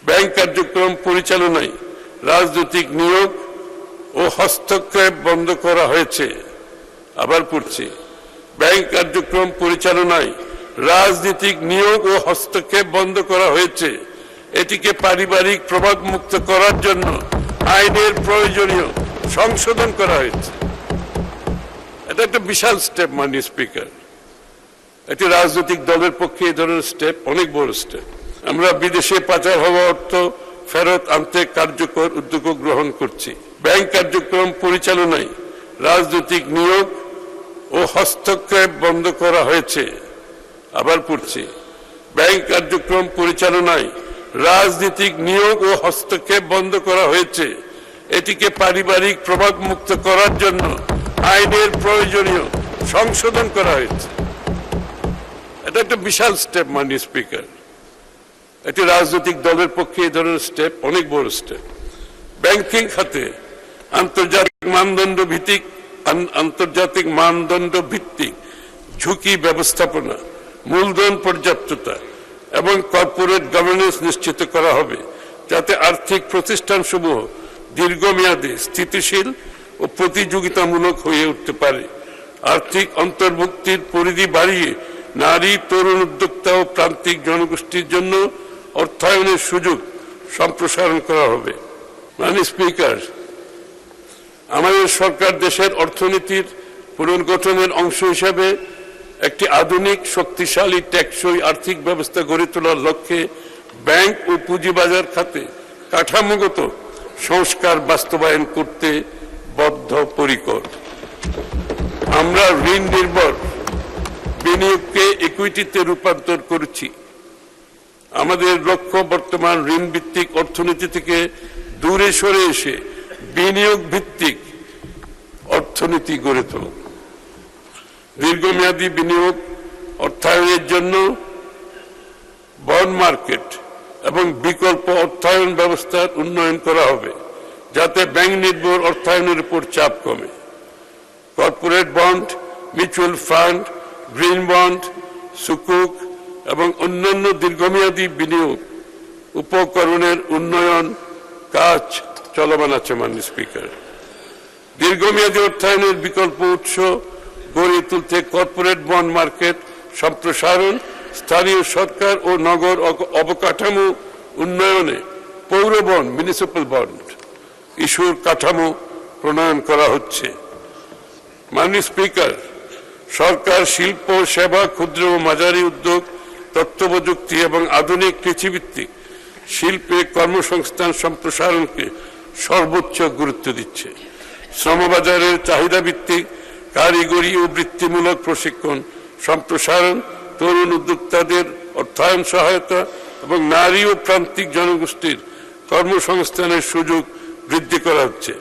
Bank কার্যক্রম পরিচালনায় রাজনৈতিক নিয়োগ ও হস্তক্ষেপ বন্ধ করা হয়েছে। আবার পড়ছি, ব্যাংক কার্যক্রম পরিচালনায় রাজনৈতিক নিয়োগ ও হস্তক্ষেপ বন্ধ করা হয়েছে। এটিকে পারিবারিক প্রভাব মুক্ত করার জন্য আইনের প্রয়োজনীয় সংশোধন করা হয়েছে। এটা একটা বিশাল স্টেপ মাননীয় স্পিকার। একটি রাজনৈতিক দলের পক্ষে এই ধরনের স্টেপ অনেক বড় স্টেপ। আমরা বিদেশে পাচার হওয়া অর্থ ফেরত আনতে কার্যকর উদ্যোগ গ্রহণ করছি। ব্যাংক কার্যক্রম পরিচালনায় রাজনৈতিক নিয়োগ ও হস্তক্ষেপ বন্ধ করা হয়েছে। আবার পড়ছি, ব্যাংক কার্যক্রম পরিচালনায় রাজনৈতিক নিয়োগ ও হস্তক্ষেপ বন্ধ করা হয়েছে। এটিকে পারিবারিক প্রভাব মুক্ত করার জন্য আইনের প্রয়োজনীয় সংশোধন করা হয়েছে। এটা একটা বিশাল স্টেপ মাননীয় স্পিকার। একটি রাজনৈতিক দলের পক্ষে এই ধরনের স্টেপ অনেক বড় স্টেপ। ব্যাংকিং খাতে আন্তর্জাতিক মানদণ্ড ভিত্তিক ঝুঁকি ব্যবস্থাপনা, মূলধন পর্যাপ্ততা এবং কর্পোরেট গভর্নেন্স নিশ্চিত করা হবে, যাতে আর্থিক প্রতিষ্ঠানসমূহ দীর্ঘমেয়াদী স্থিতিশীল ও প্রতিযোগিতামূলক হয়ে উঠতে পারে। আর্থিক অন্তর্ভুক্তির পরিধি বাড়িয়ে নারী, তরুণ উদ্যোক্তা ও প্রান্তিক জনগোষ্ঠীর জন্য অর্থায়নের সুযোগ সম্প্রসারণ করা হবে। মাননীয় স্পিকার, আমাদের সরকার দেশের অর্থনীতির পুনর্গঠনের অংশ হিসাবে একটি আধুনিক, শক্তিশালী, টেকসই আর্থিক ব্যবস্থা গড়ে তোলার লক্ষ্যে ব্যাংক ও পুঁজিবাজার খাতে কাঠামোগত সংস্কার বাস্তবায়ন করতে বদ্ধপরিকর। আমরা ঋণ নির্ভর বিনিয়োগকে ইকুইটিতে রূপান্তর করেছি। আমাদের লক্ষ্য বর্তমান ঋণ ভিত্তিক অর্থনীতি থেকে দূরে সরে এসে বিনিয়োগ ভিত্তিক অর্থনীতি গড়ে তোলা। দীর্ঘমেয়াদী বিনিয়োগ অর্থায়নের জন্য বন্ড মার্কেট এবং বিকল্প অর্থায়ন ব্যবস্থার উন্নয়ন করা হবে, যাতে ব্যাংক নির্ভর অর্থায়নের উপর চাপ কমে। Corporate bond, mutual fund, green bond, সুকুক এবং অন্যান্য দীর্ঘমেয়াদী বিনিয়োগ উপকরণের উন্নয়ন কাজ চলমান আছে। মাননীয় স্পিকার, দীর্ঘমেয়াদী অর্থায়নের বিকল্প উৎস গড়ে তুলতে কর্পোরেট বন্ড মার্কেট সম্প্রসারণ, স্থানীয় সরকার ও নগর অবকাঠামো উন্নয়নে পৌর বন্ড, মিউনিসিপ্যাল বন্ড ইস্যুর কাঠামো প্রণয়ন করা হচ্ছে। মাননীয় স্পিকার, সরকার শিল্প, সেবা, ক্ষুদ্র ও মাঝারি উদ্যোগ, তথ্য প্রযুক্তি এবং আধুনিক কৃষিভিত্তিক শিল্পে কর্মসংস্থান সম্প্রসারণকে সর্বোচ্চ গুরুত্ব দিচ্ছে। শ্রমবাজারের চাহিদা ভিত্তিক কারিগরি ও বৃত্তিমূলক প্রশিক্ষণ সম্প্রসারণ, তরুণ উদ্যোক্তাদের অর্থায়ন সহায়তা এবং নারী ও প্রান্তিক জনগোষ্ঠীর কর্মসংস্থানের সুযোগ বৃদ্ধি করা হচ্ছে।